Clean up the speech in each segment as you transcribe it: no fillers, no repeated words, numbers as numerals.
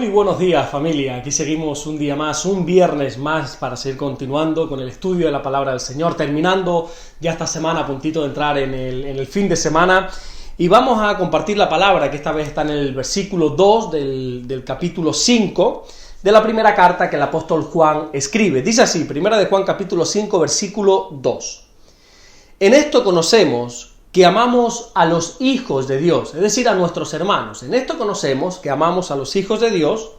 Muy buenos días, familia. Aquí seguimos un día más, un viernes más, para seguir continuando con el estudio de la palabra del Señor, terminando ya esta semana, a puntito de entrar en el fin de semana, y vamos a compartir la palabra, que esta vez está en el versículo 2 del capítulo 5 de la primera carta que el apóstol Juan escribe. Dice así, primera de Juan capítulo 5, versículo 2. En esto conocemos que amamos a los hijos de Dios, es decir, a nuestros hermanos. En esto conocemos que amamos a los hijos de Dios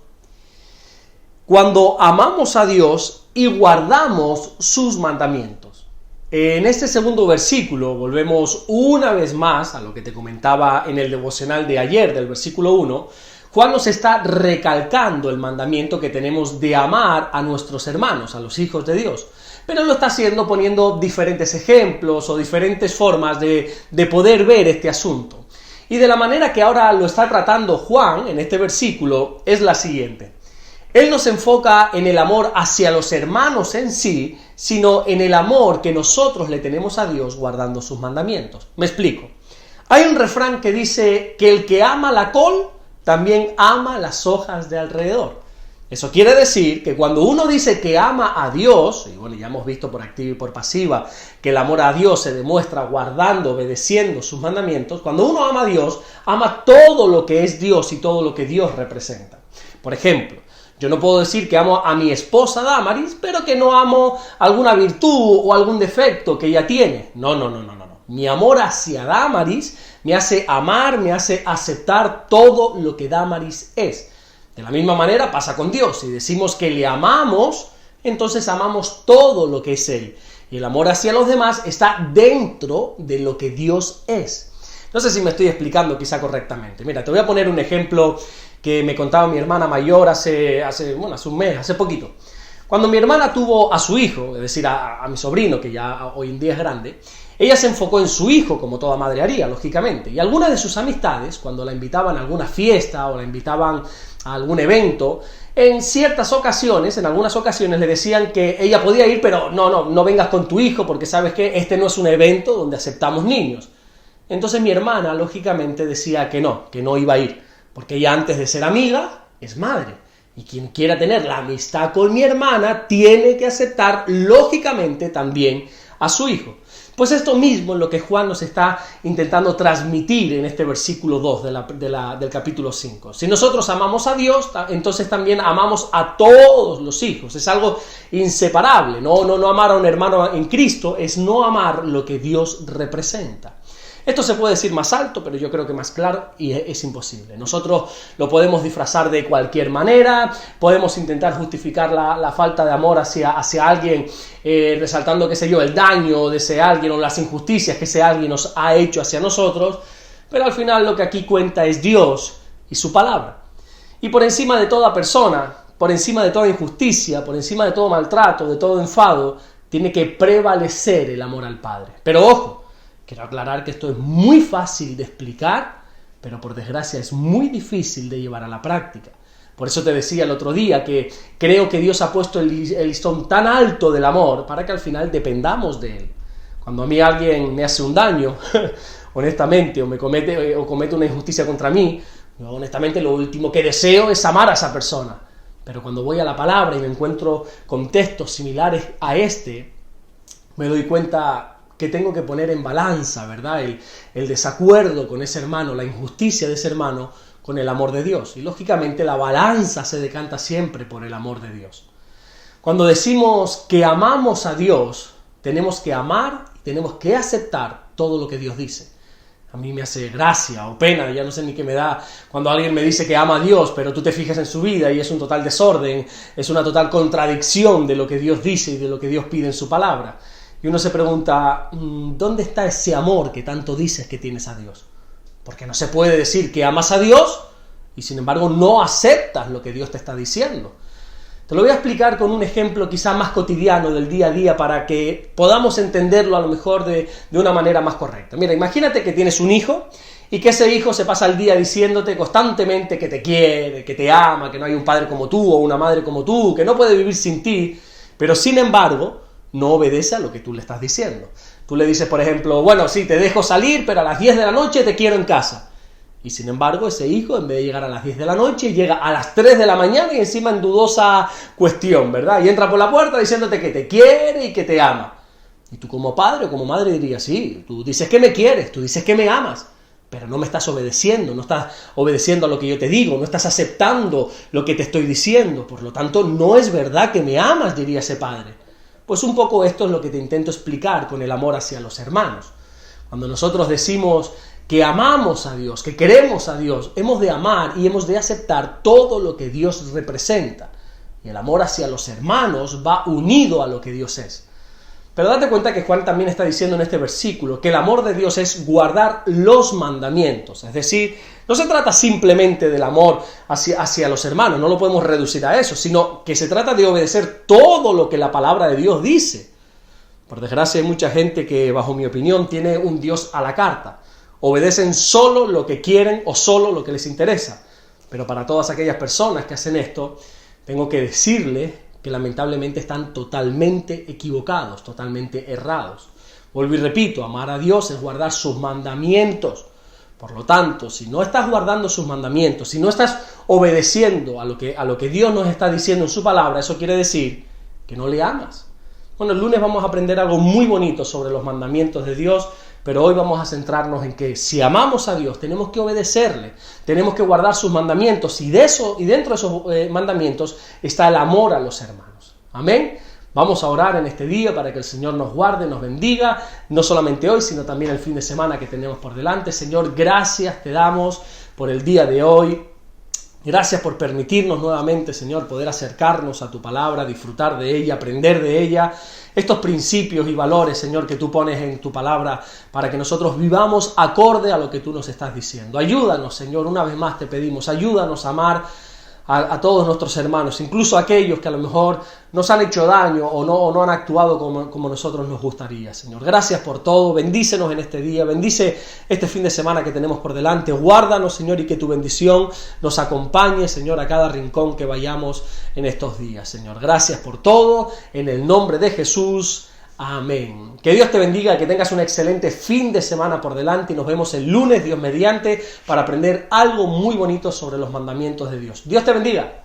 cuando amamos a Dios y guardamos sus mandamientos. En este segundo versículo volvemos una vez más a lo que te comentaba en el devocional de ayer, del versículo 1. Juan nos está recalcando el mandamiento que tenemos de amar a nuestros hermanos, a los hijos de Dios. Pero lo está haciendo poniendo diferentes ejemplos o diferentes formas de poder ver este asunto. Y de la manera que ahora lo está tratando Juan en este versículo es la siguiente. Él no se enfoca en el amor hacia los hermanos en sí, sino en el amor que nosotros le tenemos a Dios guardando sus mandamientos. Me explico. Hay un refrán que dice que el que ama la col también ama las hojas de alrededor. Eso quiere decir que cuando uno dice que ama a Dios, y bueno, ya hemos visto por activa y por pasiva que el amor a Dios se demuestra guardando, obedeciendo sus mandamientos, cuando uno ama a Dios, ama todo lo que es Dios y todo lo que Dios representa. Por ejemplo, yo no puedo decir que amo a mi esposa Damaris, pero que no amo alguna virtud o algún defecto que ella tiene. No. Mi amor hacia Damaris me hace amar, me hace aceptar todo lo que Damaris es. De la misma manera pasa con Dios. Si decimos que le amamos, entonces amamos todo lo que es Él. Y el amor hacia los demás está dentro de lo que Dios es. No sé si me estoy explicando quizá correctamente. Mira, te voy a poner un ejemplo que me contaba mi hermana mayor hace un mes, hace poquito. Cuando mi hermana tuvo a su hijo, es decir, a mi sobrino, que ya hoy en día es grande, ella se enfocó en su hijo, como toda madre haría, lógicamente. Y algunas de sus amistades, cuando la invitaban a alguna fiesta o la invitaban a algún evento, en algunas ocasiones le decían que ella podía ir, pero no vengas con tu hijo, porque sabes que este no es un evento donde aceptamos niños. Entonces mi hermana, lógicamente, decía que no iba a ir, porque ella, antes de ser amiga, es madre. Y quien quiera tener la amistad con mi hermana tiene que aceptar, lógicamente, también a su hijo. Pues esto mismo es lo que Juan nos está intentando transmitir en este versículo 2 del capítulo 5. Si nosotros amamos a Dios, entonces también amamos a todos los hijos. Es algo inseparable. No amar a un hermano en Cristo es no amar lo que Dios representa. Esto se puede decir más alto, pero yo creo que más claro, y es imposible. Nosotros lo podemos disfrazar de cualquier manera, podemos intentar justificar la falta de amor hacia alguien, resaltando, el daño de ese alguien o las injusticias que ese alguien nos ha hecho hacia nosotros, pero al final lo que aquí cuenta es Dios y su palabra. Y por encima de toda persona, por encima de toda injusticia, por encima de todo maltrato, de todo enfado, tiene que prevalecer el amor al Padre. Pero ojo, quiero aclarar que esto es muy fácil de explicar, pero por desgracia es muy difícil de llevar a la práctica. Por eso te decía el otro día que creo que Dios ha puesto el listón tan alto del amor para que al final dependamos de Él. Cuando a mí alguien me hace un daño, honestamente, o comete una injusticia contra mí, yo, honestamente lo último que deseo es amar a esa persona. Pero cuando voy a la palabra y me encuentro con textos similares a este, me doy cuenta que tengo que poner en balanza, ¿verdad? El desacuerdo con ese hermano, la injusticia de ese hermano, con el amor de Dios. Y lógicamente la balanza se decanta siempre por el amor de Dios. Cuando decimos que amamos a Dios, tenemos que amar y tenemos que aceptar todo lo que Dios dice. A mí me hace gracia o pena, ya no sé ni qué me da, cuando alguien me dice que ama a Dios, pero tú te fijas en su vida y es un total desorden, es una total contradicción de lo que Dios dice y de lo que Dios pide en su palabra. Y uno se pregunta, ¿dónde está ese amor que tanto dices que tienes a Dios? Porque no se puede decir que amas a Dios y sin embargo no aceptas lo que Dios te está diciendo. Te lo voy a explicar con un ejemplo quizá más cotidiano del día a día para que podamos entenderlo a lo mejor de una manera más correcta. Mira, imagínate que tienes un hijo y que ese hijo se pasa el día diciéndote constantemente que te quiere, que te ama, que no hay un padre como tú o una madre como tú, que no puede vivir sin ti, pero sin embargo no obedece a lo que tú le estás diciendo. Tú le dices, por ejemplo, bueno, sí, te dejo salir, pero a las 10 de la noche te quiero en casa. Y sin embargo, ese hijo, en vez de llegar a las 10 de la noche, llega a las 3 de la mañana y encima en dudosa cuestión, ¿verdad? Y entra por la puerta diciéndote que te quiere y que te ama. Y tú como padre o como madre dirías, sí, tú dices que me quieres, tú dices que me amas, pero no me estás obedeciendo, no estás obedeciendo a lo que yo te digo, no estás aceptando lo que te estoy diciendo, por lo tanto no es verdad que me amas, diría ese padre. Pues un poco esto es lo que te intento explicar con el amor hacia los hermanos. Cuando nosotros decimos que amamos a Dios, que queremos a Dios, hemos de amar y hemos de aceptar todo lo que Dios representa. Y el amor hacia los hermanos va unido a lo que Dios es. Pero date cuenta que Juan también está diciendo en este versículo que el amor de Dios es guardar los mandamientos. Es decir, no se trata simplemente del amor hacia los hermanos, no lo podemos reducir a eso, sino que se trata de obedecer todo lo que la palabra de Dios dice. Por desgracia hay mucha gente que, bajo mi opinión, tiene un Dios a la carta. Obedecen solo lo que quieren o solo lo que les interesa. Pero para todas aquellas personas que hacen esto, tengo que decirle que lamentablemente están totalmente equivocados, totalmente errados. Vuelvo y repito, amar a Dios es guardar sus mandamientos. Por lo tanto, si no estás guardando sus mandamientos, si no estás obedeciendo a lo que Dios nos está diciendo en su palabra, eso quiere decir que no le amas. Bueno, el lunes vamos a aprender algo muy bonito sobre los mandamientos de Dios, pero hoy vamos a centrarnos en que si amamos a Dios tenemos que obedecerle, tenemos que guardar sus mandamientos y dentro de esos mandamientos está el amor a los hermanos. Amén. Vamos a orar en este día para que el Señor nos guarde, nos bendiga, no solamente hoy, sino también el fin de semana que tenemos por delante. Señor, gracias te damos por el día de hoy. Gracias por permitirnos nuevamente, Señor, poder acercarnos a tu palabra, disfrutar de ella, aprender de ella, estos principios y valores, Señor, que tú pones en tu palabra para que nosotros vivamos acorde a lo que tú nos estás diciendo. Ayúdanos, Señor, una vez más te pedimos, ayúdanos a amar a todos nuestros hermanos, incluso a aquellos que a lo mejor nos han hecho daño o no han actuado como nosotros nos gustaría, Señor. Gracias por todo, bendícenos en este día, bendice este fin de semana que tenemos por delante, guárdanos, Señor, y que tu bendición nos acompañe, Señor, a cada rincón que vayamos en estos días, Señor. Gracias por todo, en el nombre de Jesús. Amén. Que Dios te bendiga, que tengas un excelente fin de semana por delante y nos vemos el lunes, Dios mediante, para aprender algo muy bonito sobre los mandamientos de Dios. Dios te bendiga.